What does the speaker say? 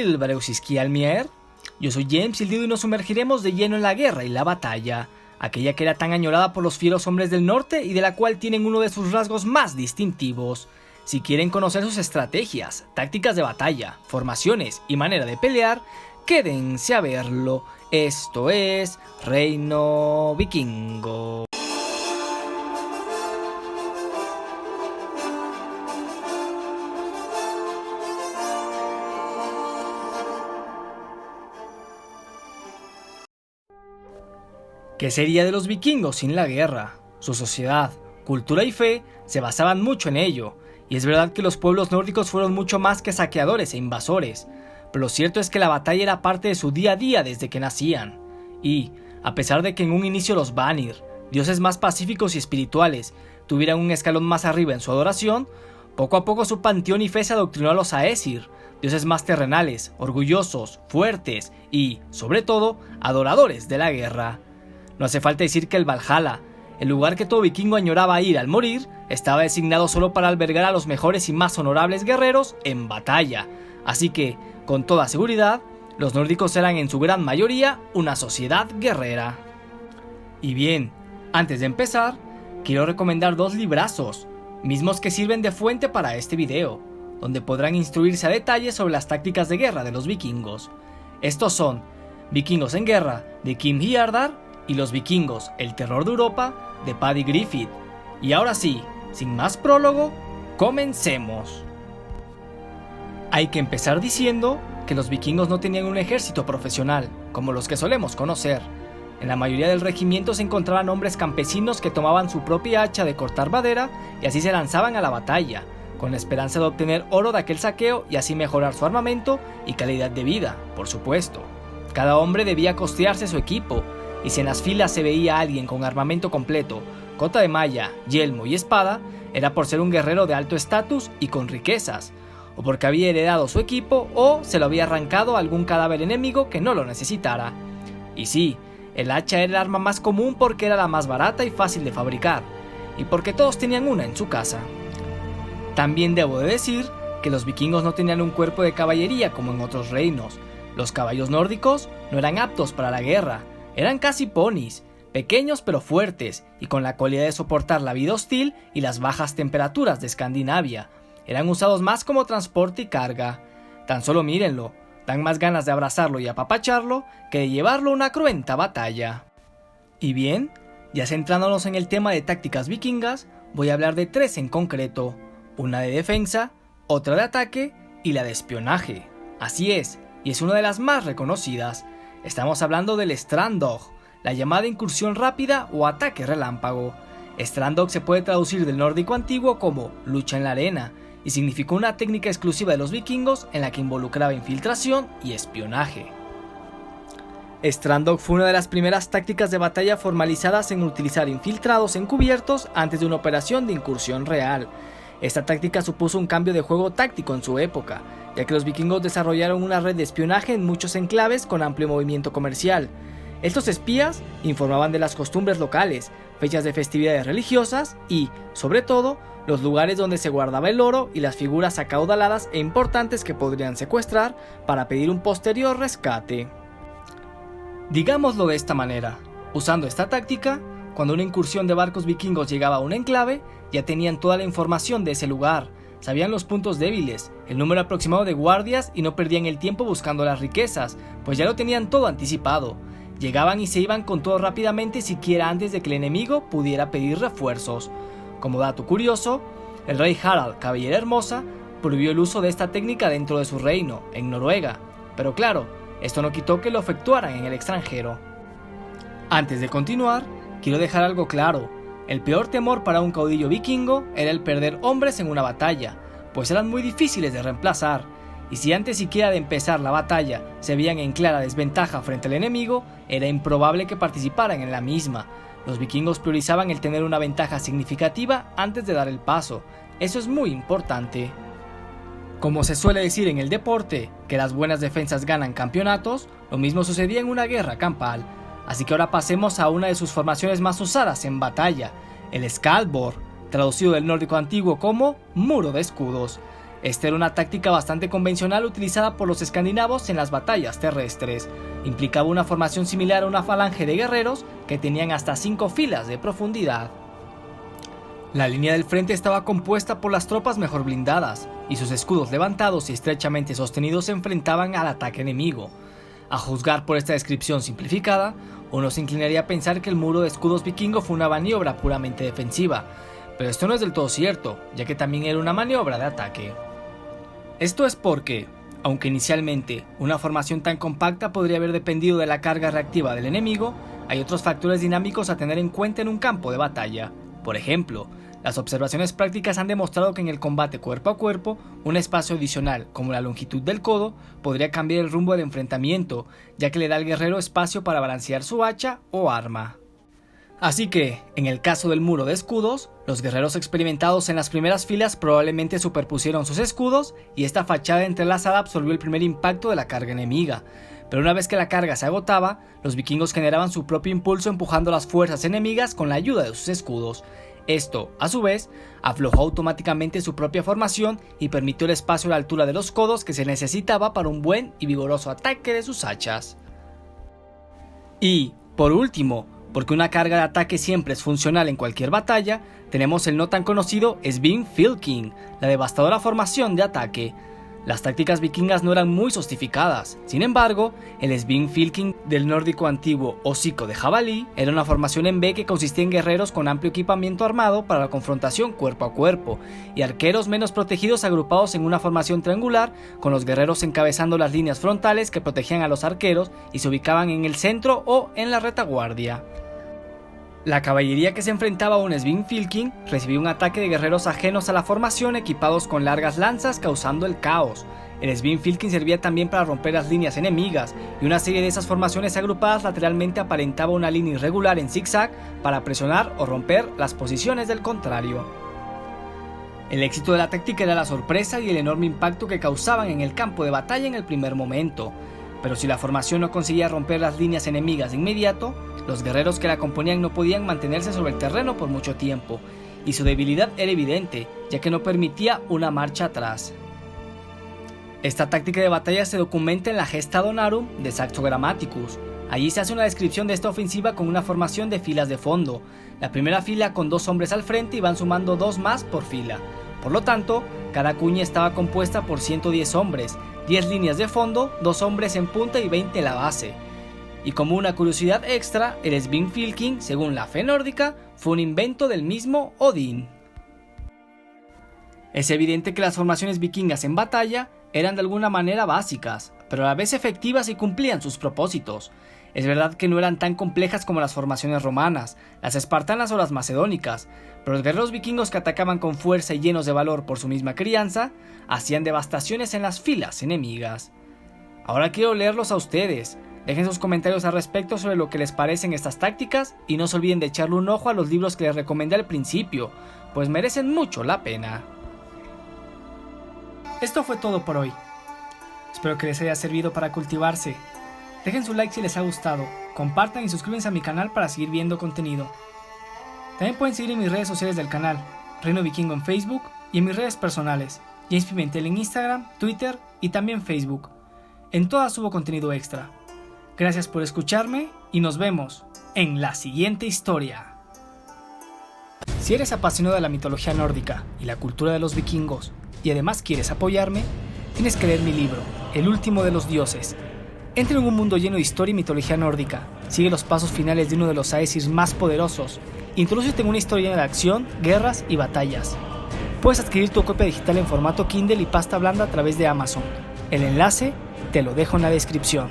Brasil, Breusiskialmier. Yo soy James Hildido y nos sumergiremos de lleno en la guerra y la batalla, aquella que era tan añorada por los fieros hombres del norte y de la cual tienen uno de sus rasgos más distintivos. Si quieren conocer sus estrategias, tácticas de batalla, formaciones y manera de pelear, quédense a verlo. Esto es Reino Vikingo. ¿Qué sería de los vikingos sin la guerra? Su sociedad, cultura y fe se basaban mucho en ello, y es verdad que los pueblos nórdicos fueron mucho más que saqueadores e invasores, pero lo cierto es que la batalla era parte de su día a día desde que nacían, y, a pesar de que en un inicio los Vanir, dioses más pacíficos y espirituales, tuvieran un escalón más arriba en su adoración, poco a poco su panteón y fe se adoctrinó a los Aesir, dioses más terrenales, orgullosos, fuertes y, sobre todo, adoradores de la guerra. No hace falta decir que el Valhalla, el lugar que todo vikingo añoraba ir al morir, estaba designado solo para albergar a los mejores y más honorables guerreros en batalla, así que, con toda seguridad, los nórdicos eran en su gran mayoría una sociedad guerrera. Y bien, antes de empezar, quiero recomendar dos librazos, mismos que sirven de fuente para este video, donde podrán instruirse a detalle sobre las tácticas de guerra de los vikingos. Estos son Vikingos en Guerra, de Kim Hyardar, y Los vikingos, el terror de Europa, de Paddy Griffith. Y ahora sí, sin más prólogo, comencemos. Hay que empezar diciendo que los vikingos no tenían un ejército profesional, como los que solemos conocer. En la mayoría del regimiento se encontraban hombres campesinos que tomaban su propia hacha de cortar madera y así se lanzaban a la batalla, con la esperanza de obtener oro de aquel saqueo y así mejorar su armamento y calidad de vida, por supuesto. Cada hombre debía costearse su equipo, y si en las filas se veía a alguien con armamento completo, cota de malla, yelmo y espada, era por ser un guerrero de alto estatus y con riquezas, o porque había heredado su equipo o se lo había arrancado a algún cadáver enemigo que no lo necesitara. Y sí, el hacha era el arma más común porque era la más barata y fácil de fabricar, y porque todos tenían una en su casa. También debo de decir que los vikingos no tenían un cuerpo de caballería como en otros reinos. Los caballos nórdicos no eran aptos para la guerra. Eran casi ponis, pequeños pero fuertes y con la cualidad de soportar la vida hostil y las bajas temperaturas de Escandinavia. Eran usados más como transporte y carga. Tan solo mírenlo, dan más ganas de abrazarlo y apapacharlo que de llevarlo a una cruenta batalla. Y bien, ya centrándonos en el tema de tácticas vikingas, voy a hablar de tres en concreto, una de defensa, otra de ataque y la de espionaje. Así es, y es una de las más reconocidas. Estamos hablando del Strandhogg, la llamada incursión rápida o ataque relámpago. Strandhogg se puede traducir del nórdico antiguo como lucha en la arena y significó una técnica exclusiva de los vikingos en la que involucraba infiltración y espionaje. Strandhogg fue una de las primeras tácticas de batalla formalizadas en utilizar infiltrados encubiertos antes de una operación de incursión real. Esta táctica supuso un cambio de juego táctico en su época, ya que los vikingos desarrollaron una red de espionaje en muchos enclaves con amplio movimiento comercial. Estos espías informaban de las costumbres locales, fechas de festividades religiosas y, sobre todo, los lugares donde se guardaba el oro y las figuras acaudaladas e importantes que podrían secuestrar para pedir un posterior rescate. Digámoslo de esta manera, usando esta táctica, cuando una incursión de barcos vikingos llegaba a un enclave, ya tenían toda la información de ese lugar, sabían los puntos débiles, el número aproximado de guardias y no perdían el tiempo buscando las riquezas, pues ya lo tenían todo anticipado. Llegaban y se iban con todo rápidamente siquiera antes de que el enemigo pudiera pedir refuerzos. Como dato curioso, el rey Harald Cabellera Hermosa prohibió el uso de esta técnica dentro de su reino, en Noruega, pero claro, esto no quitó que lo efectuaran en el extranjero. Antes de continuar, quiero dejar algo claro. El peor temor para un caudillo vikingo era el perder hombres en una batalla, pues eran muy difíciles de reemplazar, y si antes siquiera de empezar la batalla se veían en clara desventaja frente al enemigo, era improbable que participaran en la misma. Los vikingos priorizaban el tener una ventaja significativa antes de dar el paso, eso es muy importante. Como se suele decir en el deporte, que las buenas defensas ganan campeonatos, lo mismo sucedía en una guerra campal. Así que ahora pasemos a una de sus formaciones más usadas en batalla, el Skaldborg, traducido del nórdico antiguo como muro de escudos. Esta era una táctica bastante convencional utilizada por los escandinavos en las batallas terrestres. Implicaba una formación similar a una falange de guerreros que tenían hasta 5 filas de profundidad. La línea del frente estaba compuesta por las tropas mejor blindadas, y sus escudos levantados y estrechamente sostenidos se enfrentaban al ataque enemigo. A juzgar por esta descripción simplificada, uno se inclinaría a pensar que el muro de escudos vikingo fue una maniobra puramente defensiva, pero esto no es del todo cierto, ya que también era una maniobra de ataque. Esto es porque, aunque inicialmente una formación tan compacta podría haber dependido de la carga reactiva del enemigo, hay otros factores dinámicos a tener en cuenta en un campo de batalla. Por ejemplo, las observaciones prácticas han demostrado que en el combate cuerpo a cuerpo, un espacio adicional, como la longitud del codo, podría cambiar el rumbo del enfrentamiento, ya que le da al guerrero espacio para balancear su hacha o arma. Así que, en el caso del muro de escudos, los guerreros experimentados en las primeras filas probablemente superpusieron sus escudos y esta fachada entrelazada absorbió el primer impacto de la carga enemiga. Pero una vez que la carga se agotaba, los vikingos generaban su propio impulso empujando a las fuerzas enemigas con la ayuda de sus escudos. Esto, a su vez, aflojó automáticamente su propia formación y permitió el espacio a la altura de los codos que se necesitaba para un buen y vigoroso ataque de sus hachas. Y, por último, porque una carga de ataque siempre es funcional en cualquier batalla, tenemos el no tan conocido Svingfylking, la devastadora formación de ataque. Las tácticas vikingas no eran muy sofisticadas, sin embargo, el Svingfylking del nórdico antiguo hocico de jabalí era una formación en V que consistía en guerreros con amplio equipamiento armado para la confrontación cuerpo a cuerpo, y arqueros menos protegidos agrupados en una formación triangular, con los guerreros encabezando las líneas frontales que protegían a los arqueros y se ubicaban en el centro o en la retaguardia. La caballería que se enfrentaba a un Svingfylking recibió un ataque de guerreros ajenos a la formación equipados con largas lanzas causando el caos. El Svingfylking servía también para romper las líneas enemigas y una serie de esas formaciones agrupadas lateralmente aparentaba una línea irregular en zigzag para presionar o romper las posiciones del contrario. El éxito de la táctica era la sorpresa y el enorme impacto que causaban en el campo de batalla en el primer momento. Pero si la formación no conseguía romper las líneas enemigas de inmediato, los guerreros que la componían no podían mantenerse sobre el terreno por mucho tiempo, y su debilidad era evidente, ya que no permitía una marcha atrás. Esta táctica de batalla se documenta en la Gesta Donarum de Saxo Grammaticus. Allí se hace una descripción de esta ofensiva con una formación de filas de fondo, la primera fila con 2 hombres al frente y van sumando 2 más por fila. Por lo tanto, cada cuña estaba compuesta por 110 hombres, 10 líneas de fondo, 2 hombres en punta y 20 en la base. Y como una curiosidad extra, el Svingfylking, según la fe nórdica, fue un invento del mismo Odín. Es evidente que las formaciones vikingas en batalla eran de alguna manera básicas, pero a la vez efectivas y cumplían sus propósitos. Es verdad que no eran tan complejas como las formaciones romanas, las espartanas o las macedónicas, pero los guerreros vikingos que atacaban con fuerza y llenos de valor por su misma crianza, hacían devastaciones en las filas enemigas. Ahora quiero leerlos a ustedes. Dejen sus comentarios al respecto sobre lo que les parecen estas tácticas y no se olviden de echarle un ojo a los libros que les recomendé al principio, pues merecen mucho la pena. Esto fue todo por hoy. Espero que les haya servido para cultivarse. Dejen su like si les ha gustado, compartan y suscríbanse a mi canal para seguir viendo contenido. También pueden seguir en mis redes sociales del canal, Reino Vikingo en Facebook y en mis redes personales, James Pimentel en Instagram, Twitter y también Facebook. En todas subo contenido extra. Gracias por escucharme y nos vemos en la siguiente historia. Si eres apasionado de la mitología nórdica y la cultura de los vikingos y además quieres apoyarme, tienes que leer mi libro, El último de los dioses. Entra en un mundo lleno de historia y mitología nórdica, sigue los pasos finales de uno de los Aesir más poderosos, introdúcete en una historia llena de acción, guerras y batallas. Puedes adquirir tu copia digital en formato Kindle y pasta blanda a través de Amazon. El enlace te lo dejo en la descripción.